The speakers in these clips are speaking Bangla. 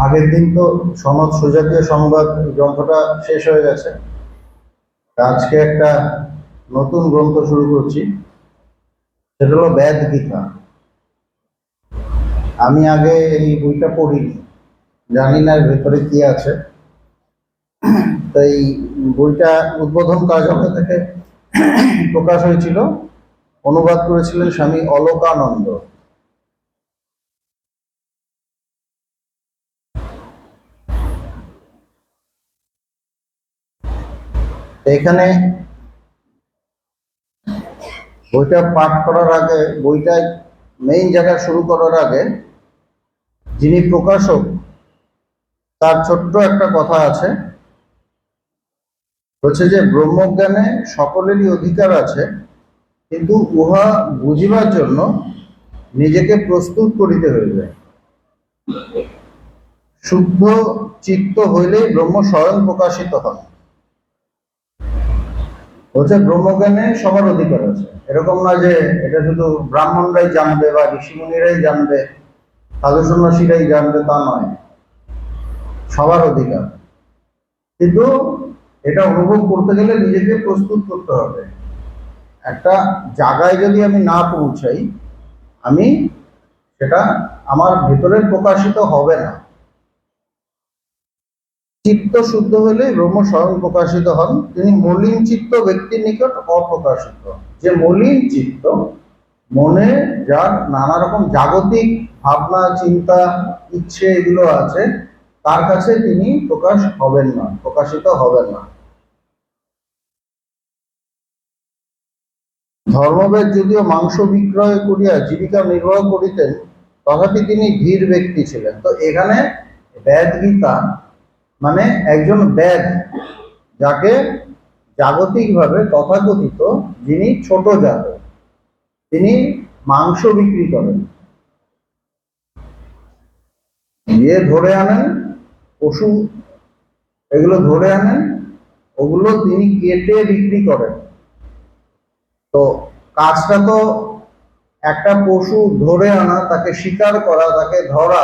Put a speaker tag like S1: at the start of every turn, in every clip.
S1: আগের দিন তো সনদ সুজাতীয় সংবাদ গ্রন্থটা শেষ হয়ে গেছে। আজকে একটা নতুন গ্রন্থ শুরু করছি, সেটা হলো বেদ গীতা। আমি আগে এই বইটা পড়িনি, জানি না এর ভেতরে কি আছে। তাই বইটা উদ্বোধন কার্যালয় থেকে প্রকাশ হয়েছিল, অনুবাদ করেছিলেন স্বামী অলোকানন্দ। এখানে বইটা পাঠ করার আগে, বইটা মেইন জায়গা শুরু করার আগে, যিনি প্রকাশক তার ছোট্ট একটা কথা আছে। বলছে যে ব্রহ্মজ্ঞানে সকলেরই অধিকার আছে, কিন্তু উহা বুঝিবার জন্য নিজেকে প্রস্তুত করিতে হইবে। শুদ্ধ চিত্ত হইলেই ব্রহ্ম স্বয়ং প্রকাশিত হয়। বলছে ব্রহ্মজ্ঞানে সবার অধিকার আছে, এরকম না যে এটা শুধু ব্রাহ্মণরাই জানবে বা ঋষিমুনিরাই জানবে, সাধু সন্ন্যাসীরাই জানবে, তা নয়, সবার অধিকার। কিন্তু এটা অনুভব করতে গেলে নিজেকে প্রস্তুত করতে হবে। একটা জায়গায় যদি আমি না পৌঁছাই, আমি সেটা আমার ভেতরে প্রকাশিত হবে না। চিত্ত শুদ্ধ হলে ব্রহ্ম স্বয়ং প্রকাশিত হন। তিনি মলিন চিত্ত ব্যক্তির নিকট অপ্রকাশিত। যে মলিন চিত্ত, মনে যার নানা রকম জাগতিক ভাবনা, চিন্তা, ইচ্ছে এগুলো আছে, তার কাছে তিনি প্রকাশ হবেন না, প্রকাশিত হবেন না। ধর্মবেদ যদিও মাংস বিক্রয় করিয়া জীবিকা নির্বাহ করিতেন, তথাপি তিনি ধীর ব্যক্তি ছিলেন। তো এখানে বেদ গীতা মানে একজন বেদ, যাকে জাগতিকভাবে তথাকথিত যিনি ছোট জাত, তিনি মাংস বিক্রি করেন, গিয়ে ধরে আনেন পশু, এগুলো ধরে আনেন, ওগুলো তিনি কেটে বিক্রি করেন। তো কাজটা তো একটা পশু ধরে আনা, তাকে শিকার করা, তাকে ধরা,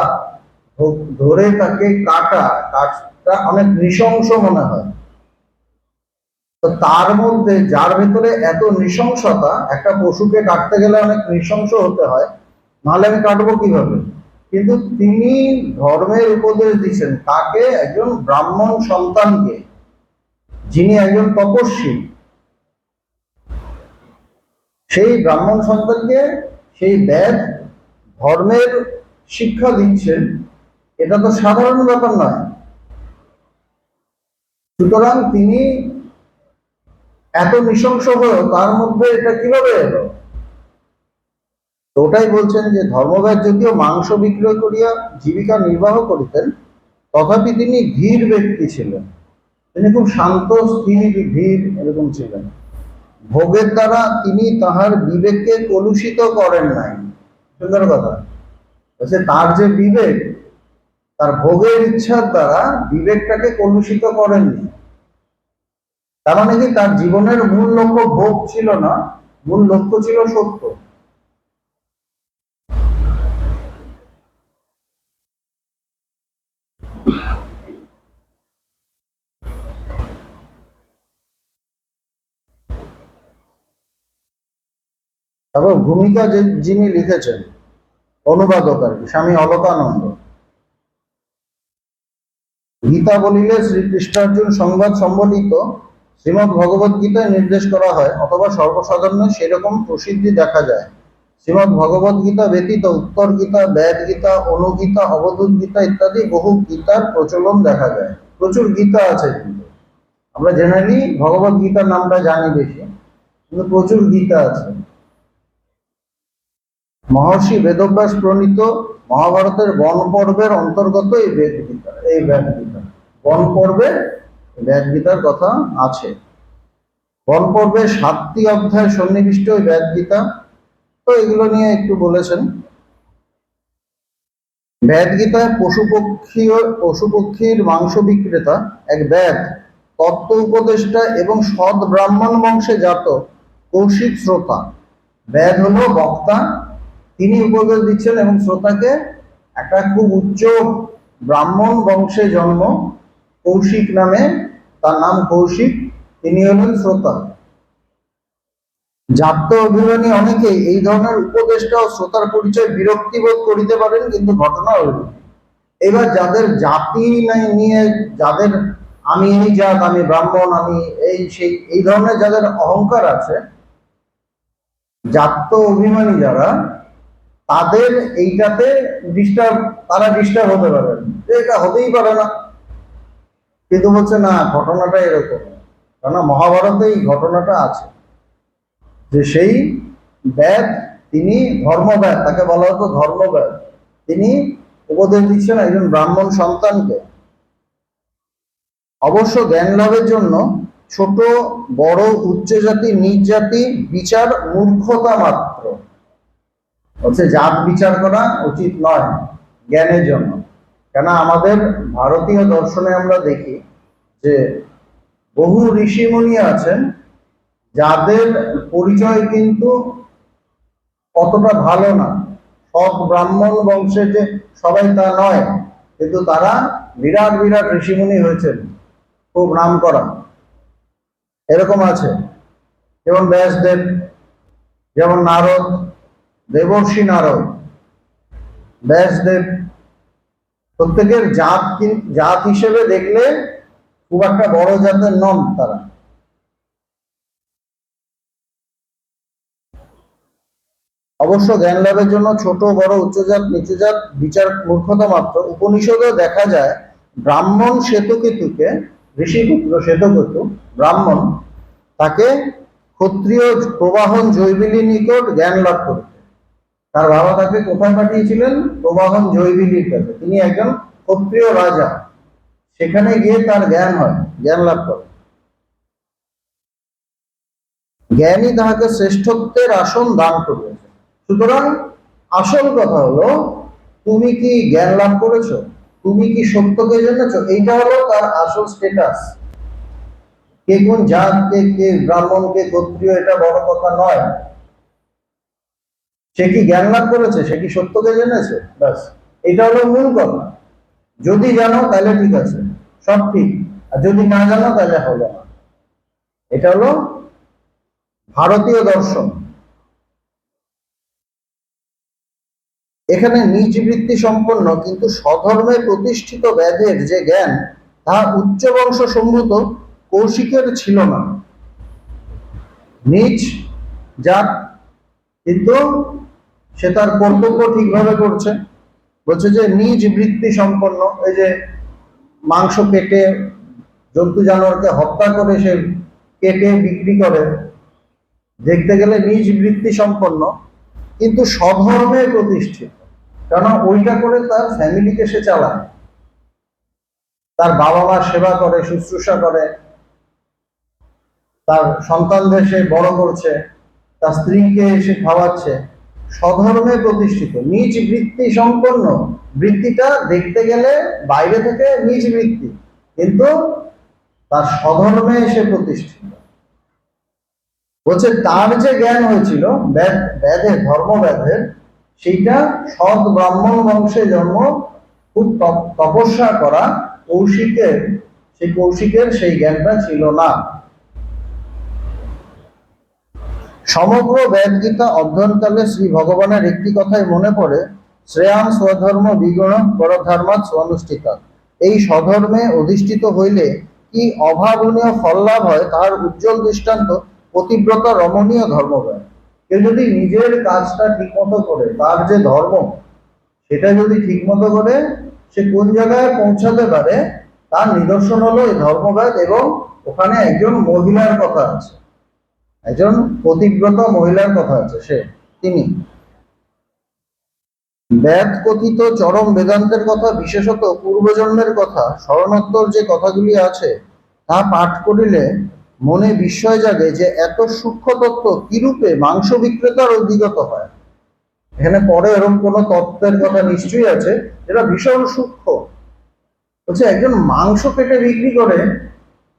S1: ধরে তাকে কাটা, কাজটা অনেক নৃশংস মনে হয়। তো তার মধ্যে যার ভেতরে এত নৃশংসতা, একটা পশুকে কাটতে গেলে অনেক নৃশংস হতে হয়, নাহলে আমি কাটবো কিভাবে? কিন্তু তিনি ধর্মের উপদেশ দিচ্ছেন তাকে, একজন ব্রাহ্মণ সন্তানকে, যিনি একজন তপস্বী, সেই ব্রাহ্মণ সন্তানকে সেই বেদ ধর্মের শিক্ষা দিচ্ছেন। এটা তো সাধারণ ব্যাপার নয়। সুতরাং তিনি এত নৃশংস হয়েও তার মধ্যে এটা কিভাবে এলো? তো ওটাই বলছেন যে ধর্মবেদ যদিও মাংস বিক্রয় করিয়া জীবিকা নির্বাহ করিতেন, তথাপি তিনি ধীর ব্যক্তি ছিলেন। তিনি খুব শান্ত, স্থির, ধীর এরকম ছিলেন। ভোগের দ্বারা তিনি তাহার বিবেককে কলুষিত করেন নাই। সুন্দর কথা বলছে, তার যে বিবেক, তার ভোগের ইচ্ছার দ্বারা বিবেকটাকে কলুষিত করেননি। তার মানে কি, তার জীবনের মূল লক্ষ্য ভোগ ছিল না, মূল লক্ষ্য ছিল সত্য। তারপর ভূমিকা যিনি লিখেছেন, অনুবাদক আর কি, স্বামী অলোকানন্দ। গীতা বলিলে শ্রীকৃষ্ণার্জুন সংবাদ সম্বলিত শ্রীমদ্ ভগবদ গীতায় নির্দেশ করা হয়, অথবা সর্বসাধারণে সেরকম প্রসিদ্ধি দেখা যায়। শ্রীমদ্ ভগবদ গীতা ব্যতীত উত্তর গীতা, বেদ গীতা, অনুগীতা, অবধূত গীতা ইত্যাদি বহু গীতার প্রচলন দেখা যায়। প্রচুর গীতা আছে, কিন্তু আমরা জেনারেলি ভগবদ গীতার নামটা জানি বেশি, কিন্তু প্রচুর গীতা আছে। মহর্ষি বেদব্যাস প্রণীত মহাভারতের বন পর্বের অন্তর্গত এই বেদ গীতা, এই বেদ গীতা। বন পর্বে বেদ গীতার কথা আছে। বন পর্বে 7টি অধ্যায় সন্নিবিষ্ট ওই বেদ গীতা। তো এগুলো নিয়ে একটু বলেছেন। বেদ গীতায় পশু পক্ষীর মাংস বিক্রেতা এক বেদ, তত্ত্ব উপদেষ্টা এবং সৎ ব্রাহ্মণ বংশে জাত কৌশিক শ্রোতা। বেদ হলো বক্তা, তিনি উপদেশ দিচ্ছেন এবং শ্রোতাকে একটা খুব উচ্চ ব্রাহ্মণ বংশে জন্ম, কৌশিক নামে, তার নাম কৌশিক, তিনি হলেন শ্রোতা। জাত অভিমানী অনেকেই এই ধরনের উপদেষ্টা ও শ্রোতার পরিচয় বিরক্তিবোধ করিতে পারেন, কিন্তু ঘটনা হইল। এবার যাদের জাতি নাই নিয়ে, যাদের আমি এই জাত, আমি ব্রাহ্মণ, আমি এই সেই, এই ধরনের যাদের অহংকার আছে, জাত অভিমানী যারা, তাদের এইটাতে তারা ডিস্টার্ব হতে পারেন যে এটা হতেই পারে না। কিন্তু বলছে না, ঘটনাটা এরকম। কেননা মহাভারতে এই ঘটনাটা আছে যে সেই ব্যাদ, তিনি ধর্মব্যাদ, তাকে বলা হতো ধর্মব্যাদ, তিনি উপদেশ দিচ্ছেন একজন ব্রাহ্মণ সন্তানকে। অবশ্য জ্ঞান লাভের জন্য ছোট বড় উচ্চ জাতি নিচ জাতি বিচার মূর্খতা মাত্র। হচ্ছে জাত বিচার করা উচিত নয় জ্ঞানের জন্য। কেন আমাদের ভারতীয় দর্শনে আমরা দেখি যে বহু ঋষিমুনি আছেন যাদের পরিচয় কিন্তু অতটা ভালো না। সব ব্রাহ্মণ বংশে যে সবাই তা নয়, কিন্তু তারা বিরাট বিরাট ঋষিমুনি হয়েছেন, খুব নাম করা। এরকম আছে, যেমন ব্যাসদেব, যেমন নারদ, দেবর্ষি নারদ, ব্যাসদেব, প্রত্যেকের জাত হিসেবে দেখলে খুব একটা বড় জাতের নন তারা। অবশ্য জ্ঞান লাভের জন্য ছোট বড় উচ্চজাত নিচুজাত বিচার মূর্খতা মাত্র। উপনিষদেও দেখা যায় ব্রাহ্মণ শ্বেতকেতুকে, ঋষিপুত্র শ্বেতকেতু ব্রাহ্মণ, তাকে ক্ষত্রিয় প্রবাহন জৈবিলীর নিকট জ্ঞান লাভ করতে। তার বাবা তাকে কোথায় পাঠিয়েছিলেন? প্রবাহন জৈবিলীর কাছে। তিনি একজন ক্ষত্রিয় রাজা, সেখানে গিয়ে তার জ্ঞান হয়, জ্ঞান লাভ করে। জ্ঞানই তাহাকে শ্রেষ্ঠত্বের আসন দান করিয়াছে। সুতরাং আসল কথা হলো, তুমি কি জ্ঞান লাভ করেছো? তুমি কি সত্যকে জেনেছো? এইটা হলো তার আসল স্টেটাস। কে কোন জাত, কে ব্রাহ্মণ, কে ক্ষত্রিয়, এটা বড় কথা নয়। সে কি জ্ঞান লাভ করেছে, সে কি সত্যকে জেনেছে, ব্যাস এটা হলো মূল কথা। যদি জানো তাহলে ঠিক আছে, সব ঠিক, আর যদি না জানো তাহলে হলো না। এটা হলো ভারতীয় দর্শন। এখানে নিজ বৃত্তি সম্পন্ন কিন্তু স্বধর্মে প্রতিষ্ঠিত ব্যাধের যে জ্ঞান, তাহা উচ্চ বংশ সম্ভূত কৌশিকের ছিল না। নিজ জাত, কিন্তু সে তার কর্তব্য ঠিকভাবে করছে। বলছে যে নিজ বৃত্তি সম্পন্ন, এই যে মাংস কেটে জন্তু জানোয়ারকে হত্যা করে সে কেটে বিক্রি করে, দেখতে গেলে নিজ বৃত্তি সম্পন্ন, কিন্তু স্বধর্মে প্রতিষ্ঠিত। কেননা ওইটা করে তার ফ্যামিলিকে সে চালায়, তার বাবা মা সেবা করে, শুশ্রূষা করে, তার সন্তানদের সে বড় করছে, তার স্ত্রীকে সে খাওয়াচ্ছে। স্বধর্মে প্রতিষ্ঠিত, নিজ বৃত্তি সম্পন্ন। বৃত্তিটা দেখতে গেলে বাইরে থেকে নিজ বৃত্তি, কিন্তু তার স্বধর্মে এসে প্রতিষ্ঠিত। বলছে তার যে জ্ঞান হয়েছিল ব্যাধের, ধর্মব্যাধের, সেইটা সৎ ব্রাহ্মণ বংশে জন্ম, খুব তপস্যা করা কৌশিকের, সেই জ্ঞানটা ছিল না। সমগ্র বেদ গীতা অধ্যয়নকালে শ্রী ভগবানের একটি কথাই মনে পড়ে, শ্রেয়ান স্বধর্ম বিগুণ পরধর্মাৎ স্বনুষ্ঠিতা। এই স্বধর্মে অধিষ্ঠিত হইলে কি অভাবনীয় ফল লাভ হয়, তার উজ্জ্বল দৃষ্টান্ত পতিব্রতা রমণীয় ধর্মব্যাদ। কেউ যদি নিজের কাজটা ঠিক মতো করে, তার যে ধর্ম সেটা যদি ঠিক মতো করে, সে কোন জায়গায় পৌঁছাতে পারে তার নিদর্শন হলো এই ধর্মব্যাদ। এবং ওখানে একজন মহিলার কথা আছে, একজন পতিব্রতা মহিলার কথা আছে, তিনি বেদ কথিত চরম বেদান্তের কথা, বিশেষত পূর্বজন্মের কথা, স্মরণোত্তর যে কথাগুলি আছে, তা পাঠ করিলে মনে বিস্ময় জাগে যে এত সূক্ষ্ম তত্ত্ব কিরূপে মাংস বিক্রেতার অধিগত হয়। এখানে পরে এরকম কোন তত্ত্বের কথা নিশ্চয়ই আছে যেটা ভীষণ সূক্ষ্ম। হচ্ছে একজন মাংস কেটে বিক্রি করে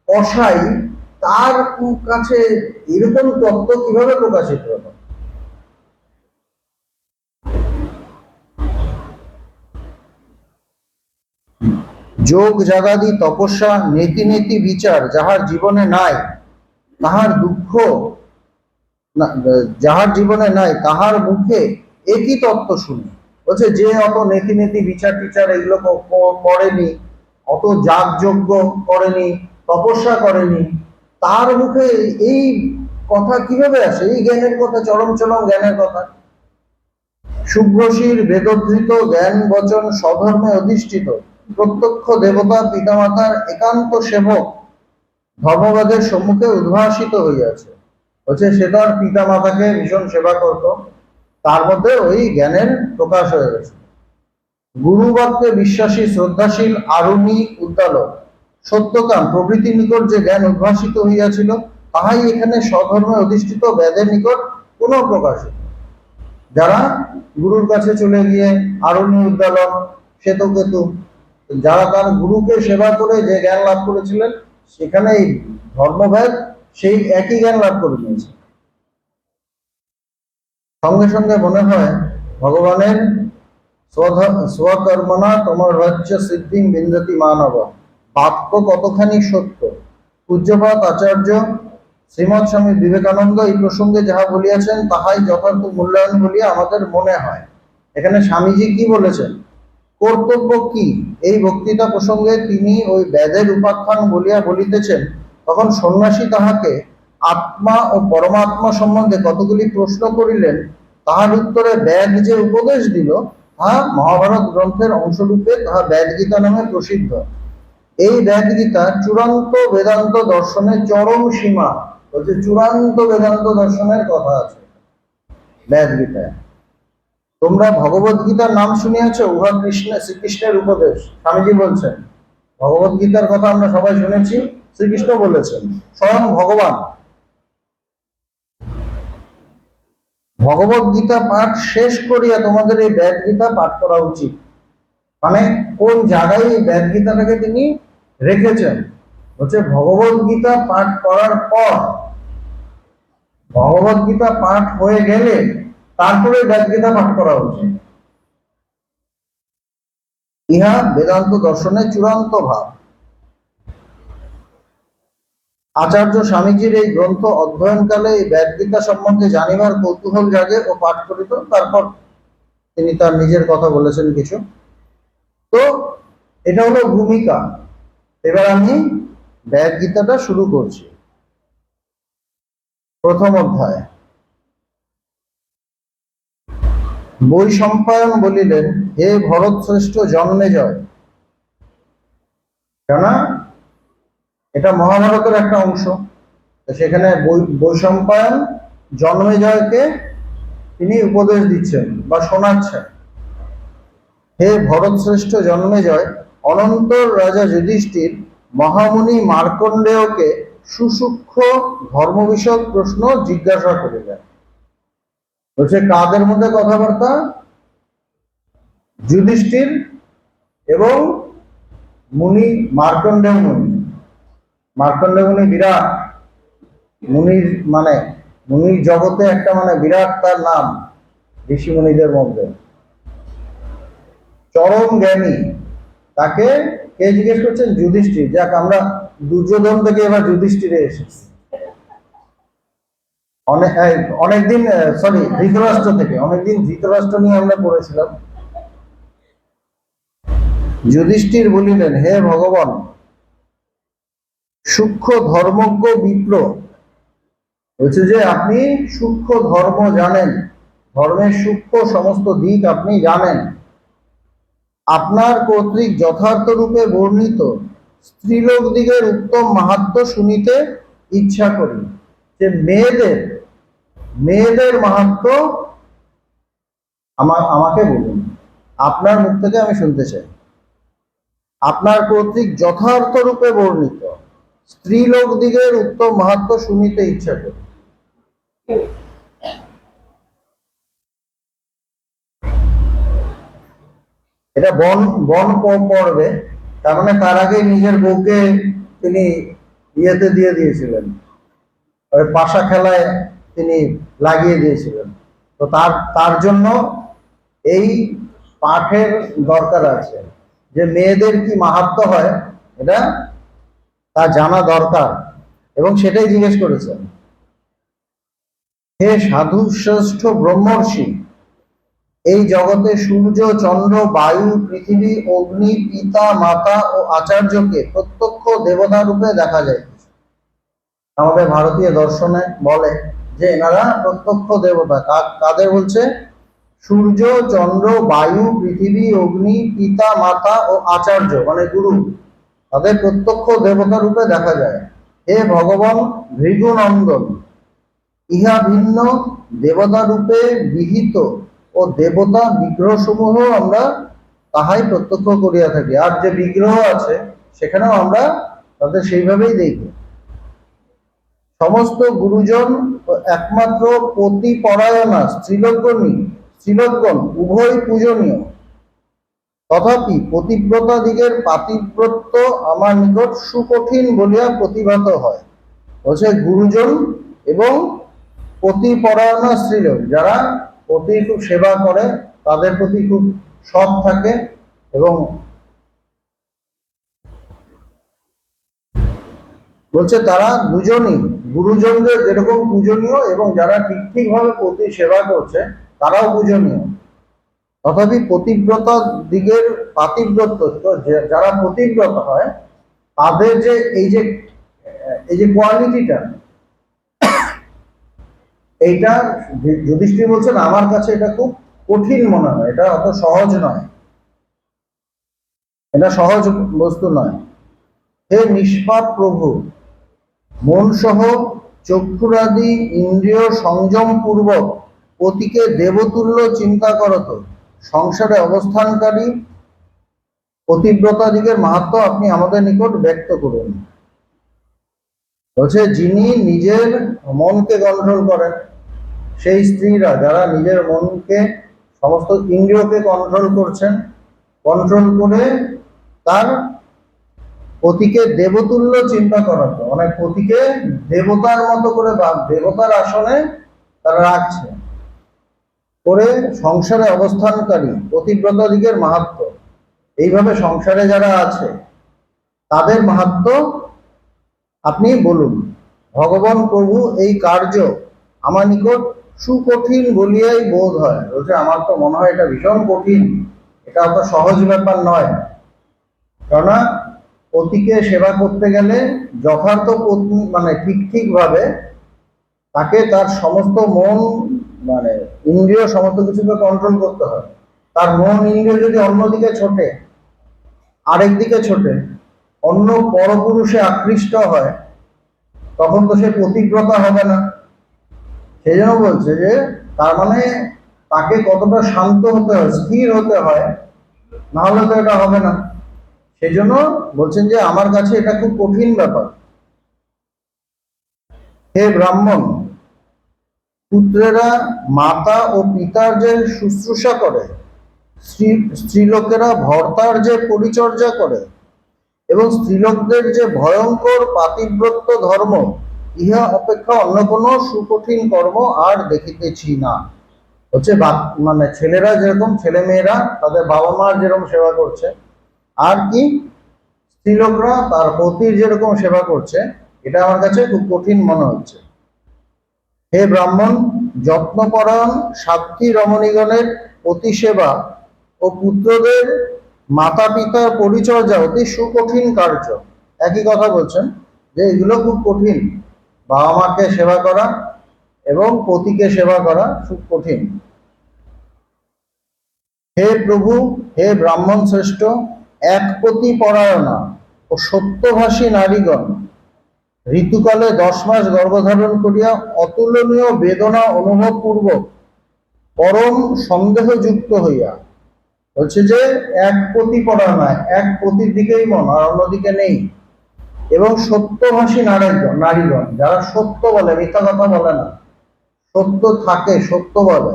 S1: কসাই, তার কাছে এরকম তত্ত্ব কিভাবে প্রকাশিত হলো? যোগ জাগাদি তপস্যা নীতি নীতি বিচার যাহার জীবনে নাই তাহার দুঃখ যাহার জীবনে নাই তাহার মুখে একই তত্ত্ব শুনি। বলছে যে অত নীতি নীতি বিচার টিচার এগুলো করেনি, অত যাগযজ্ঞ করেনি, তপস্যা করেনি, তার মুখে এই কথা কিভাবে আসে? এই জ্ঞানের কথা, চরম চরম জ্ঞানের কথা। শুভ্রশির বেদধৃত জ্ঞান বচন স্বধর্মে অধিষ্ঠিত প্রত্যক্ষ দেবতা পিতামাতার একান্ত সেবক ধর্মবাদের সম্মুখে উদ্ভাসিত হইয়াছে। হচ্ছে সে তার পিতা মাতাকে ভীষণ সেবা করত, তার মধ্যে ওই জ্ঞানের প্রকাশ হয়ে গেছে। গুরুবাক্যে বিশ্বাসী শ্রদ্ধাশীল আরুণী উদ্দালক সত্যকাম প্রভৃতির নিকট যে জ্ঞান উদ্ভাসিত হইয়াছিল তাহাই এখানে স্বধর্মে অধিষ্ঠিত বেদের নিকট পুনঃ প্রকাশিত। যারা গুরুর কাছে চলে গিয়ে আরুণী উদ্দালক শ্বেতকেতু, যারা তার গুরুকে সেবা করে যে জ্ঞান লাভ করেছিলেন, সেখানে এই ধর্মভেদ সেই একই জ্ঞান লাভ করে নিয়েছে। সঙ্গে সঙ্গে মনে হয় ভগবানের স্বকর্মণা তোমার রাজ্য সিদ্ধি বিন্দতি মানব বাক্য কতখানি সত্য। পূজ্যপাত আচার্য শ্রীমৎ স্বামী বিবেকানন্দ এই প্রসঙ্গে যাহা বলিয়াছেন তাহাই যথার্থ মূল্যায়ন বলিয়া আমাদের মনে হয়। এখানে স্বামীজি কি বলেছেন, কর্তব্য কি, এই বক্তৃতা প্রসঙ্গে তিনি ওই বেদের উপাখ্যান বলিয়া বলিতেছেন, তখন সন্ন্যাসী তাহাকে আত্মা ও পরমাত্মা সম্বন্ধে কতগুলি প্রশ্ন করিলেন। তাহার উত্তরে বেদ যে উপদেশ দিল তাহা মহাভারত গ্রন্থের অংশরূপে তাহা বেদ গীতা নামে প্রসিদ্ধ। এই বেদ গীতা চূড়ান্ত বেদান্ত দর্শনের চরম সীমা। বলছে চূড়ান্ত বেদান্ত দর্শনের কথা আছে বেদ গীতায়। তোমরা ভগবত গীতার নাম শুনিয়াছ, উহা শ্রীকৃষ্ণের উপদেশ। স্বামীজি বলছেন ভগবত গীতার কথা আমরা সবাই শুনেছি, শ্রীকৃষ্ণ বলেছেন, স্বয়ং ভগবান। ভগবত গীতা পাঠ শেষ করিয়া তোমাদের এই বেদ গীতা পাঠ করা উচিত। মানে কোন জায়গায় এই বেদ গীতাটাকে তিনি রেখেছেন, হচ্ছে ভগবত গীতা পাঠ করার পর, ভগবত গীতা পাঠ হয়ে গেলে তারপরে বেদ গীতা পাঠ করা উচিত। ইহা বেদান্ত দর্শনের চূড়ান্ত ভাব। আচার্য স্বামীজির এই গ্রন্থ অধ্যয়নকালে এই বেদ গীতা সম্বন্ধে জানিবার কৌতূহল জাগে ও পাঠ করিত। তারপর তিনি তার নিজের কথা বলেছেন কিছু। তো এটা হলো ভূমিকা। এবার আমি বেদ গীতাটা শুরু করছি। প্রথম অধ্যায়। বৈশম্পায়ন বলিলেন, হে ভরত শ্রেষ্ঠ জন্মে জয়। কেননা এটা মহাভারতের একটা অংশ, সেখানে বৈশম্পায়ন জন্মে জয়কে তিনি উপদেশ দিচ্ছেন বা শোনাচ্ছেন। হে ভরত শ্রেষ্ঠ জন্মে জয়, অনন্তর রাজা যুধিষ্ঠির মহামুনি মার্কণ্ডেয়কে সুসূক্ষ্ম ধর্ম বিষয়ক প্রশ্ন জিজ্ঞাসা করিলেন। বলছে কাদের মধ্যে কথাবার্তা? যুধিষ্ঠির এবং মুনি মার্কণ্ডেয় মুনি। মার্কণ্ডেয় মুনি বিরাট মুনির, মানে মুনির জগতে একটা মানে বিরাট তার নাম ঋষি মুনিদের মধ্যে, চরম জ্ঞানী। তাকে কে জিজ্ঞেস করছেন? যুধিষ্ঠির। যাক, আমরা দুর্যোধন থেকে এবার যুধিষ্ঠিরে এসেছি। অনেকদিন সরি ধৃতরাষ্ট্র থেকে, অনেকদিন ধৃতরাষ্ট্র নিয়ে আমরা পড়েছিলাম। যুধিষ্ঠির বলিলেন, হে ভগবান, সূক্ষ্ম ধর্মজ্ঞ বিপ্র। বলছে যে আপনি সূক্ষ্ম ধর্ম জানেন, ধর্মের সূক্ষ্ম সমস্ত দিক আপনি জানেন। আপনার কর্তৃক যথার্থ রূপে বর্ণিত স্ত্রীলোক দিগের উত্তম মাহাত্ম্য শুনিতে ইচ্ছা করি। যে মেয়েদের মাহাত্ম্য আমাকে বলুন, আপনার মুখ থেকে আমি শুনতে চাই। আপনার কর্তৃক যথার্থ রূপে বর্ণিত স্ত্রীলোক দিগের উত্তম মাহাত্ম্য শুনিতে ইচ্ছা করি। এটা বন পর্বে, তার মানে তার আগে নিজের বউকে তিনি ইয়েতে দিয়ে দিয়েছিলেন, ওই পাশা খেলায় তিনি লাগিয়ে দিয়েছিলেন। তো তার জন্য এই পাঠের দরকার আছে। যে মেয়েদের কি মাহাত্ম্য হয়, এটা তা জানা দরকার, এবং সেটাই জিজ্ঞেস করেছেন। হে সাধু শ্রেষ্ঠ ব্রহ্মর্ষি, এই জগতে সূর্য, চন্দ্র, বায়ু, পৃথিবী, অগ্নি, পিতা, মাতা ও আচার্যকে প্রত্যক্ষ দেবতা রূপে দেখা যায়। আমাদের ভারতীয় দর্শনে বলে যে এনারা প্রত্যক্ষ দেবতা। কাদের বলছে? সূর্য, চন্দ্র, বায়ু, পৃথিবী, অগ্নি, পিতা, মাতা ও আচার্য মানে গুরু, তাদের প্রত্যক্ষ দেবতা রূপে দেখা যায়। হে ভগবান ভৃগুনন্দন, ইহা ভিন্ন দেবতা রূপে বিহিত ও দেবতা বিগ্রহ সমূহ আমরা তাহাই প্রত্যক্ষ করিয়া থাকি। আর যে বিগ্রহ আছে সেখানেও আমরা তাদের সেইভাবেই দেখি। সমস্ত গুরুজন একমাত্র পতিপরায়ণা স্ত্রীলোকগণ উভয় পূজনীয়, তথাপি পতিব্রতা দিগের পাতিব্রত্য আমার নিকট সুকঠিন বলিয়া প্রতিভাত হয়। বলছে গুরুজন এবং পতিপরায়ণা স্ত্রীলোক, যারা পতির খুব সেবা করে, তাদের প্রতি খুব সৎ থাকে, এবং বলছে তারা দুজনই গুরুজনদের যেরকম পূজনীয়, এবং যারা ঠিক ভাবে পতি সেবা করছে তারাও পূজনীয়। তথাপি পতিব্রতা দিগের পাতিব্রত, যারা পতিব্রত হয় তাদের যে এই যে কোয়ালিটিটা, এইটা যুধিষ্ঠির বলছেন আমার কাছে এটা খুব কঠিন মনে হয়, এটা অত সহজ নয়, এটা সহজ বস্তু নয়। হে নিষ্পাপ প্রভু, মন সহ চক্ষুরাদি ইন্দ্রিয় সংযম পূর্বক পতিকে দেবতুল্য চিন্তা করত সংসারে অবস্থানকারী পতিব্রতাদিগের মাহাত্ম্য আপনি আমাদের নিকট ব্যক্ত করুন। বলছে যিনি নিজের মনকে কন্ট্রোল করেন, সেই স্ত্রীরা যারা নিজের মনকে, সমস্ত ইন্দ্রিয়কে কন্ট্রোল করছেন, কন্ট্রোল করে তার পতিকে দেবতুল্য চিন্তা করাতো, মানে পতিকে দেবতার মতো করে বা দেবতার আসনে তারা রাখছে, করে সংসারে অবস্থানকারী পতিব্রতা দিগের মাহাত্ম্য, এইভাবে সংসারে যারা আছে তাদের মাহাত্ম্য আপনি বলুন। ভগবান প্রভু এই কার্য আমার নিকট সুকঠিন বলিয়াই বোধ হয়। বলছে আমার তো মনে হয় এটা ভীষণ কঠিন, এটা অত সহজ ব্যাপার নয়। কেননা পতিকে সেবা করতে গেলে যথার্থ পত্নী মানে ঠিক ভাবে তাকে তার সমস্ত মন মানে ইন্দ্রিয় সমস্ত কিছুকে কন্ট্রোল করতে হয়। তার মন ইন্দ্রিয় যদি অন্যদিকে ছোটে, আরেক দিকে ছোটে, অন্য পরপুরুষে আকৃষ্ট হয়, তখন তো সে পতিব্রতা হবে না। সেই জন্য বলছে যে তার মানে তাকে কতটা শান্ত হতে হয়, স্থির হতে হয়, না হলে তো এটা হবে না। সেই জন্য বলছেন যে আমার কাছে এটা খুব কঠিন ব্যাপার। হে ব্রাহ্মণ, পুত্রেরা মাতা ও পিতার যে শুশ্রূষা করে, স্ত্রীলোকেরা ভর্তার যে পরিচর্যা করে, এবং স্ত্রীলোকদের যে ভয়ঙ্কর পাতিব্রত্য ধর্ম, ইহা অপেক্ষা অন্য কোনো সুকঠিন কর্ম আর দেখিতেছি না। হচ্ছে মানে ছেলেরা যেরকম, ছেলে মেয়েরা তাদের বাবা মার যেরকম সেবা করছে, আর কি স্ত্রীলোকরা তার পতির যেরকম সেবা করছে, এটা আমার কাছে খুব কঠিন মনে হচ্ছে। হে ব্রাহ্মণ, যত্নপরায়ণ সাধ্বী রমণীগণের পতি সেবা ও পুত্রদের মাতা পিতার পরিচর্যা অতি সুকঠিন কার্য। একই কথা বলছেন যে এগুলো খুব কঠিন, বাবা মাকে সেবা করা এবং পতিকে সেবা করা খুব কঠিন। হে প্রভু, হে ব্রাহ্মণ শ্রেষ্ঠ, এক পতি পরায়ণা ও সত্যভাষী নারীগণ ঋতুকালে 10 মাস গর্ভধারণ করিয়া অতুলনীয় বেদনা অনুভব পূর্বক পরম সন্দেহযুক্ত হইয়া, বলছে যে এক পতি পরায়ণা, এক পতির দিকেই মন আর অন্যদিকে নেই, এবং সত্যভাষী নারীগণ যারা সত্য বলে, মিথ্যা কথা বলে না, সত্য থাকে, সত্য বলে,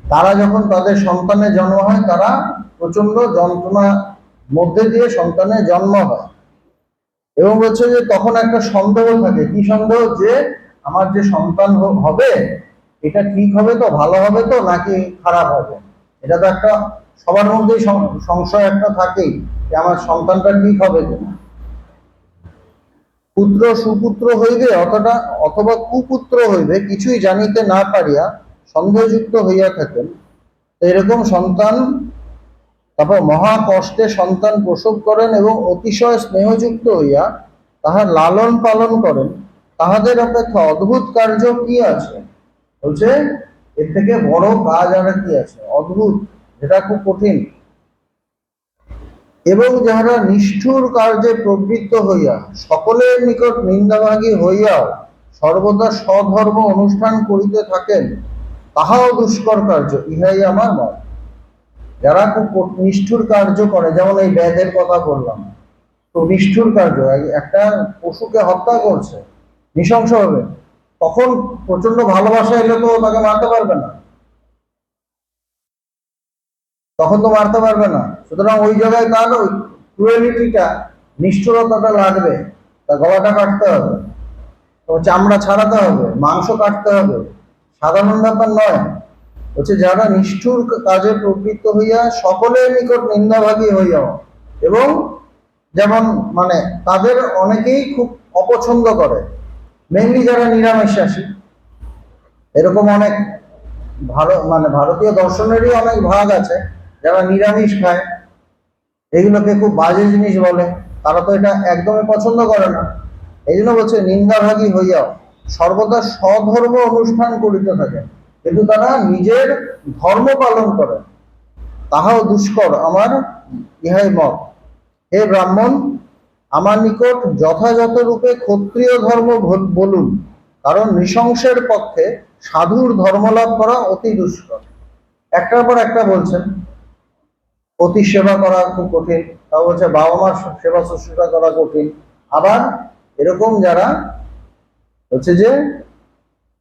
S1: তারা যখন তাদের সন্তানের জন্ম হয় তারা প্রচন্ড যন্ত্রণা মধ্যে দিয়ে সন্তানের জন্ম হয়, এবং বলছে যে তখন একটা সন্দেহ থাকে। কি সন্দেহ? যে আমার যে সন্তান হবে এটা ঠিক হবে তো, ভালো হবে তো, নাকি খারাপ হবে। এটা তো একটা সবার মধ্যেই সংশয় একটা থাকেই যে আমার সন্তানটা ঠিক হবে কিনা। পুত্র সুপুত্র হইবে অথবা কুপুত্র হইবে কিছুই জানিতে না পারিয়া সন্দেহযুক্ত হইয়া থাকেন। এরকম সন্তান, তারপর মহা কষ্টে সন্তান প্রসব করেন এবং অতিশয় স্নেহযুক্ত হইয়া তাহার লালন পালন করেন, তাহাদের অপেক্ষা অদ্ভুত কার্য কি আছে? বলছে এর থেকে বড় কাজ আর কি আছে? অদ্ভুত, যেটা খুব কঠিন। এবং যাহারা নিষ্ঠুর কার্যে প্রবৃত্ত হইয়া সকলের নিকট নিন্দাভাগী হইয়াও সর্বদা স্বধর্ম অনুষ্ঠান করিতে থাকেন, তাহাও দুষ্কর কার্য, ইহাই আমার মত। যারা খুব নিষ্ঠুর কার্য করে, যেমন এই ব্যাধের কথা বললাম, তো নিষ্ঠুর কার্য, একটা পশুকে হত্যা করছে নৃশংসভাবে, তখন প্রচন্ড ভালোবাসা এলে তো তাকে মারতে পারবে না, তখন তো মারতে পারবে না। সুতরাং ওই জায়গায় তার ওই ক্রুয়েলিটিটা, নিষ্ঠুরতাটা লাগবে। তার গলাটা কাটতে হবে, চামড়া ছাড়াতে হবে, মাংস কাটতে হবে, সাধারণ ব্যাপার নয়। হচ্ছে যারা নিষ্ঠুর কাজে প্রবৃত্ত হইয়া সকলের নিকট নিন্দাভাগী হইয়াও, এবং যেমন মানে তাদের অনেকেই খুব অপছন্দ করে, মেনলি যারা নিরামিষাসী, এরকম অনেক ভারতীয় দর্শনেরই অনেক ভাগ আছে যারা নিরামিষ খায়, এগুলোকে খুব বাজে জিনিস বলে, তারা তো এটা একদমই পছন্দ করে না। এই জন্য বলছে নিন্দাভাগী হইয়াও সর্বদা স্বধর্ম অনুষ্ঠান করিতে থাকে, কিন্তু তারা নিজের ধর্ম পালন করে, তাহাও দুষ্কর, আমার ইহাই মত। হে ব্রাহ্মণ, আমার নিকট যথাযথ রূপে ক্ষত্রিয় ধর্ম বলুন, কারণ নৃশংসের পক্ষে সাধুর ধর্ম লাভ করা অতি দুষ্কর। একটার পর একটা বলছেন, অতি সেবা করা খুব কঠিন, তাও বলছে বাবা মার সেবা শুশ্রূষা করা কঠিন। আবার এরকম যারা হচ্ছে যে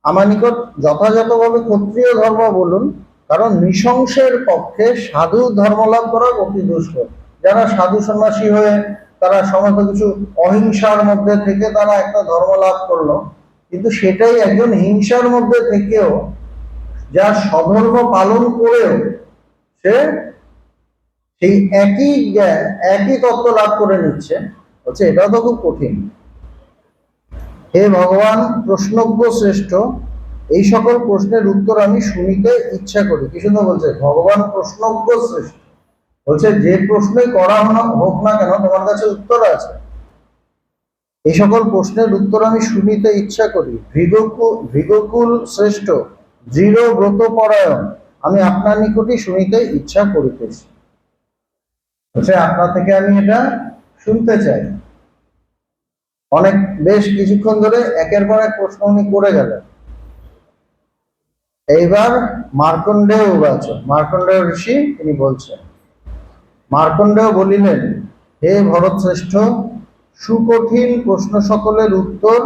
S1: আমার নিকট যথাযথভাবে ক্ষত্রিয় ধর্ম বলুন, কারণ নৃশংসের পক্ষে সাধু ধর্ম লাভ করা অতি দুষ্কর। যারা সাধু সন্ন্যাসী হয়ে তারা সমস্ত কিছু অহিংসার মধ্যে থেকে তারা একটা ধর্ম লাভ করলো, কিন্তু সেটাই একজন হিংসার মধ্যে থেকেও, যা স্বধর্ম পালন করেও সে সেই একই জ্ঞান, একই তত্ত্ব লাভ করে নিচ্ছে, হচ্ছে এটাও তো খুব কঠিন। হে ভগবান প্রশ্নজ্ঞ শ্রেষ্ঠ, এই সকল প্রশ্নের উত্তর আমি শুনিতে ইচ্ছা করি। কি সুন্দর বলছে, ভগবান প্রশ্নজ্ঞ শ্রেষ্ঠ, বলছে যে প্রশ্নই করা হোক না কেন তোমার কাছে উত্তর আছে। এই সকল প্রশ্নের উত্তর আমি শুনিতে ইচ্ছা করি। ভৃগকুল শ্রেষ্ঠ, দৃঢ় ব্রত পরায়ণ, আমি আপনার নিকটই শুনিতে ইচ্ছা করিতেছি। বলছে আপনার থেকে আমি এটা শুনতে চাই। অনেক বেশ কিছুক্ষণ ধরে একের পর এক প্রশ্ন উনি করে গেলেন। এইবার মার্কণ্ডেয় উবাচ, মার্কণ্ডেয় ঋষি তিনি বলছেন, মার্কণ্ডেয় বলিলেন, হে ভরত শ্রেষ্ঠ, সুকঠিন প্রশ্ন সকলের উত্তর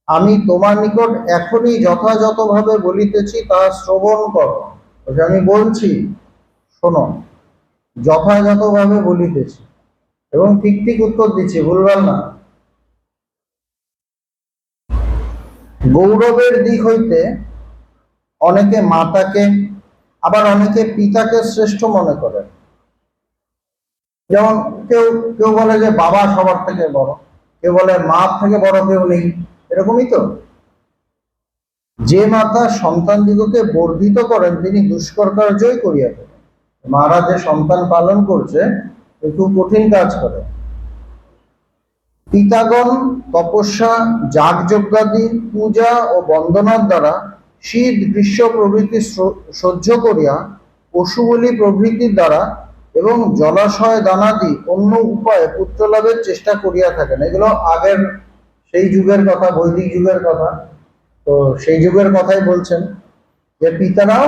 S1: আমি তোমার নিকট এখনই যথাযথভাবে বলিতেছি, তা শ্রবণ করো। আমি বলছি, শোনো, যথাযথভাবে বলিতেছি এবং ঠিক ঠিক উত্তর দিচ্ছি, ভুলভাল না। গৌরবের দিক হইতে অনেকে মাতাকে, আবার অনেকে পিতাকে শ্রেষ্ঠ মনে করেন। যেমন কেউ কেউ বলে যে বাবা সবার থেকে বড়, কেউ বলে মা থেকে বড় কেউ নেই, এরকমই তো। যে মাতা সন্তানদিগকে বর্ধিত করেন তিনি দুষ্কর কার্যই করিয়া থাকেন। মারা যে সন্তান পালন করছে খুব কঠিন কাজ করে। পিতাগণ তপস্যা, যাগযজ্ঞাদি, পূজা ও বন্দনার দ্বারা শীত গ্রীষ্ম প্রভৃতি সহ্য করিয়া, পশু বলি প্রভৃতির দ্বারা এবং জলাশয় দানাদি অন্য উপায়ে পুত্র লাভের চেষ্টা করিয়া থাকেন। এগুলো আগের সেই যুগের কথা, বৈদিক যুগের কথা। তো সেই যুগের কথাই বলছেন যে পিতারাও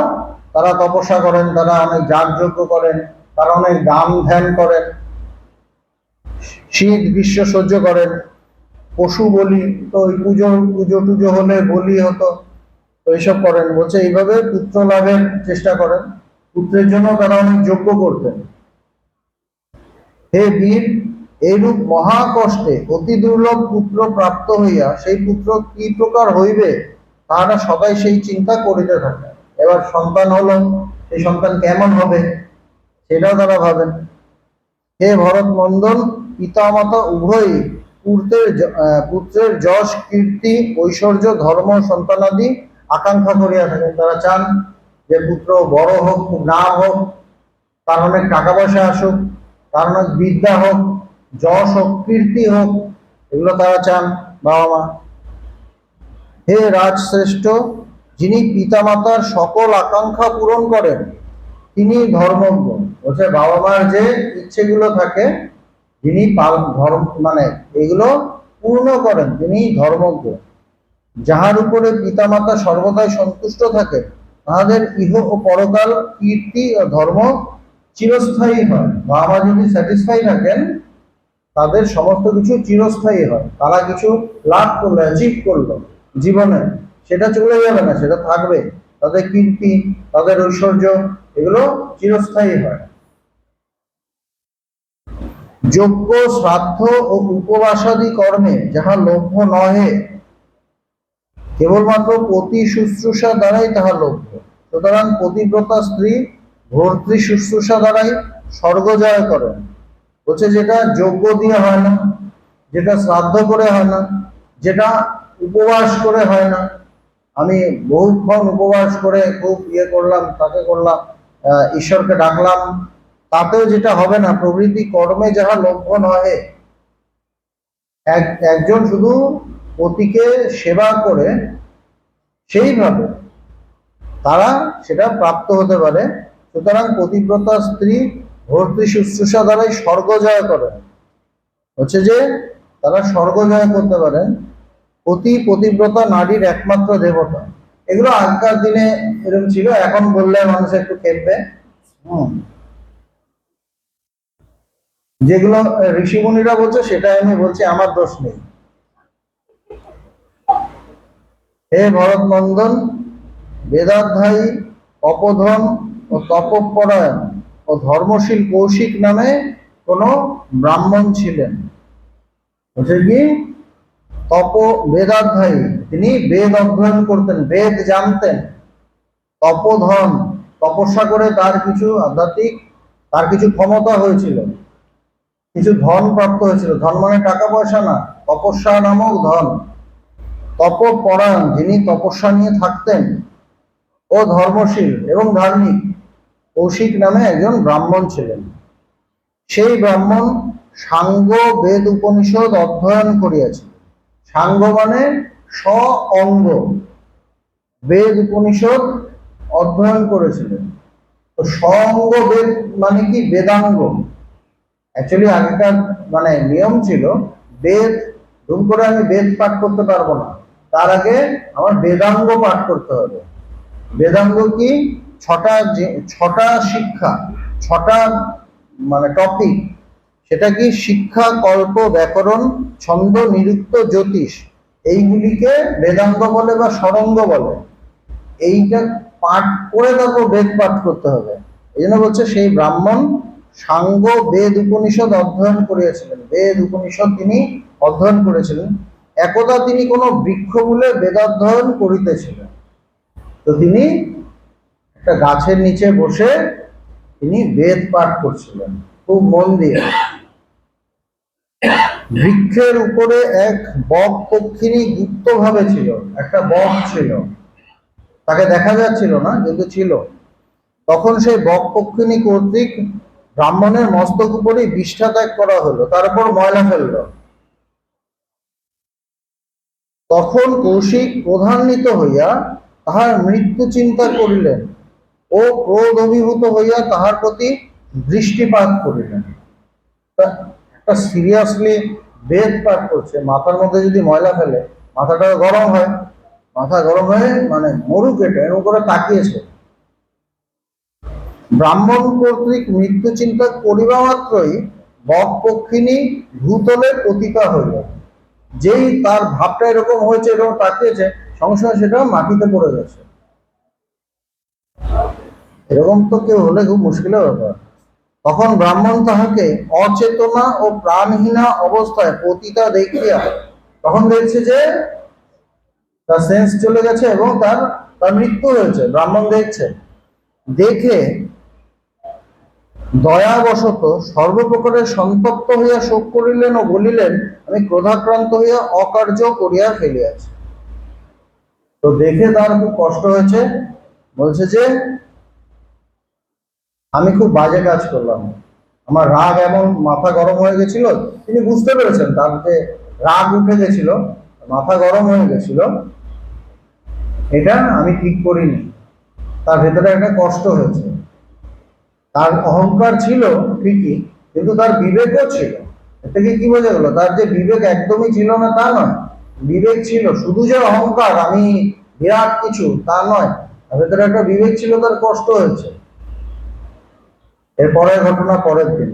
S1: তারা তপস্যা করেন, তারা অনেক যাগযজ্ঞ করেন, তারা অনেক দান ধ্যান করেন, শীত গ্রীষ্ম সহ্য করেন, পশু বলি, তো ওই পুজো টুজো হলে বলি হতো, তো এইসব করেন। বলছে এইভাবে পুত্র লাভের চেষ্টা করেন, পুত্রের জন্য তারা অনেক যজ্ঞ করতেন। হে বীর, এইরূপ মহা কষ্টে অতি দুর্লভ পুত্র প্রাপ্ত হইয়া সেই পুত্র কি প্রকার হইবে তাহারা সবাই সেই চিন্তা করিতে থাকে। এবার সন্তান হলো, সেই সন্তান কেমন হবে সেটাও তারা ভাবেন। হে ভরত নন্দন, পিতামাতা উভয়ই পুত্রের যশ কীর্তি ঐশ্বর্য ধর্ম সন্তানাদি আকাঙ্ক্ষা করিয়া থাকেন। তারা চান যে পুত্র বড় হোক, খুব নাম হোক, তার অনেক টাকা পয়সা আসুক, তার অনেক বিদ্যা হোক, যশ হোক, কীর্তি হোক, এগুলো তারা চান বাবা মা। হে রাজশ্রেষ্ঠ, যিনি পিতামাতার সকল আকাঙ্ক্ষা পূরণ করেন তিনি ধর্মজ্ঞ। বলছে বাবা মার যে ইচ্ছেগুলো থাকে যিনি ধর্ম মানে এগুলো পূর্ণ করেন তিনি ধর্মজ্ঞ। যাহার উপরে পিতামাতা সর্বদাই সন্তুষ্ট থাকে তাহাদের ইহ ও পরকাল কীর্তি ও ধর্ম চিরস্থায়ী হয়। বাবা মা যদি স্যাটিসফাই থাকেন তাদের সমস্ত কিছু চিরস্থায়ী হয়। তারা কিছু লাভ করলো, অ্যাচিভ করলো জীবনে, সেটা চলে যাবে না, সেটা থাকবে। তাদের কীর্তি, তাদের ঐশ্বর্য, এগুলো চিরস্থায়ী হয়। যজ্ঞ শ্রাদ্ধ ও উপবাসাদি কর্মে যাহা লভ্য নহে কেবলমাত্র পতি শুশ্রূষা দ্বারাই তাহা লভ্য। সুতরাং পতিব্রতা স্ত্রী ভর্তৃ শুশ্রূষা দ্বারাই স্বর্গ জয় করেন। বলছে যেটা যজ্ঞ দিয়ে হয় না, যেটা শ্রাদ্ধ করে হয় না, যেটা উপবাস করে হয় না, আমি বহুক্ষণ উপবাস করে খুব করলাম, তাকে করলাম, ঈশ্বরকে ডাকলাম, তাতেও যেটা হবে না, প্রভৃতি কর্মে যাহা লভ্য নহে। একজন শুধু পতিকে সেবা করে সেইভাবে তারা সেটা প্রাপ্ত হতে পারে। সুতরাং পতিব্রতা স্ত্রী ভর্তৃ শুশ্রূষা দ্বারাই স্বর্গ জয় করে। হচ্ছে যে তারা স্বর্গ জয় করতে পারেন। পতিব্রতা নারীর একমাত্র দেবতা। এগুলো আগেকার দিনে এরকম ছিল, এখন বললে মানুষ একটু খেলবে। যেগুলো ঋষিমুনিরা বলছে সেটা আমি বলছি, আমার দোষ নেই। হে ভরত নন্দন, বেদাধ্যায়ী অপধন ও তপপরায়ণ ও ধর্মশীল কৌশিক নামে কোন ব্রাহ্মণ ছিলেন। বলছে কি বেদাধ্যায়ী, তিনি বেদ অধ্যয়ন করতেন, বেদ জানতেন। তপধন, তপস্যা করে তার কিছু আধ্যাত্মিক, তার কিছু ক্ষমতা হয়েছিল, কিছু ধন প্রাপ্ত হয়েছিল। ধন মানে টাকা পয়সা না, তপস্যা নামক ধন। তপপরায়ণ, যিনি তপস্যা নিয়ে থাকতেন, ও ধর্মশীল এবং ধার্মিক কৌশিক নামে একজন ব্রাহ্মণ ছিলেন। সেই ব্রাহ্মণ সাঙ্গ বেদ উপনিষদ অধ্যয়ন করিয়াছিলেন। সাঙ্গ মানে অঙ্গ, বেদ উপনিষদ অধ্যয়ন করেছিলেন। তো অঙ্গ বেদ মানে কি? বেদাঙ্গ। অ্যাকচুয়ালি আগেকার মানে নিয়ম ছিল বেদ ধুম করে আমি বেদ পাঠ করতে পারবো না, তার আগে আমার বেদাঙ্গ পাঠ করতে হবে। বেদাঙ্গ কি? ছটা শিক্ষা, ছটা মানে টপিক। সেটা কি? শিক্ষা, কল্প, ব্যাকরণ, ছন্দ, নিরুক্ত, জ্যোতিষ, এইগুলিকে বেদাঙ্গ বলে বা ষড়ঙ্গ বলে। এইটা পাঠ করে তারপর বেদ পাঠ করতে হবে। এই জন্য বলছে সেই ব্রাহ্মণ সাঙ্গ বেদ উপনিষদ অধ্যয়ন করিয়াছিলেন। বেদ উপনিষদ তিনি অধ্যয়ন করেছিলেন। একদা তিনি কোনো বৃক্ষমূলে বেদাধ্যয়ন করিতেছিলেন। তো তিনি একটা গাছের নিচে বসে তিনি বেদ পাঠ করছিলেন খুব মন দিয়ে। বৃক্ষের উপরে এক বক পক্ষিণী গুপ্ত ভাবে ছিল। একটা বক ছিল, তাকে দেখা যাচ্ছিল না কিন্তু ছিল। তখন সেই বক পক্ষিণী কর্তৃক ব্রাহ্মণের মস্তক উপরে বিষ্ঠা ত্যাগ করা হলো, তার উপর ময়লা ফেলল। তখন কৌশিক ক্রোধান্বিত হইয়া তাহার মৃত্যু চিন্তা করিলেন ও ক্রোধ অভিভূত হইয়া তাহার প্রতি দৃষ্টিপাত করিলেন। একটা সিরিয়াসলি বেদ পাঠ করছে, মাথার মধ্যে যদি ময়লা ফেলে মাথাটা গরম হয়, মাথা গরম হয়ে মানে মরু কেটে এরকম করে তাকিয়েছে। ব্রাহ্মণ কর্তৃক মৃত্যু চিন্তা করিবা মাত্রই বক পক্ষিণী ভূতলে পতিতা হইল। যেই তার ভাবটা এরকম হয়েছে, এরকম তাকিয়েছে, সঙ্গে সঙ্গে সেটা মাটিতে পড়ে গেছে। এরকম তো কেউ হলে খুব মুশকিলের ব্যাপার। তখন ব্রাহ্মণ তাহাকে অচেতনা ও প্রাণহীনা অবস্থায় পতিতা দেখিয়া, তখন দেখছে যে তার সেন্স চলে গেছে এবং তার মৃত্যু হয়েছে। ব্রাহ্মণ দেখছে, দেখে দয়াবশত সর্বপ্রকারে সন্তপ্ত হইয়া শোক করিলেন ও বলিলেন, আমি ক্রোধাক্রান্ত হইয়া অকার্য করিয়া ফেলিয়াছি। তো দেখে তার খুব কষ্ট হয়েছে, বলছে যে আমি খুব বাজে কাজ করলাম, আমার রাগ এমন মাথা গরম হয়ে গেছিল। তিনি বুঝতে পেরেছেন তার যে রাগ উঠে গেছিল, মাথা গরম হয়ে গেছিল, এটা আমি ঠিক করিনি। তার ভেতরে একটা কষ্ট হয়েছে। তার অহংকার ছিল ঠিকই, কিন্তু তার বিবেকও ছিল। এর থেকে কি বোঝা গেল, তার যে বিবেক একদমই ছিল না তা নয়, বিবেক ছিল। শুধু যে অহংকার আমি বিরাট কিছু তা নয়, তার ভেতরে একটা বিবেক ছিল, তার কষ্ট হয়েছে। এরপরের ঘটনা পরের দিন।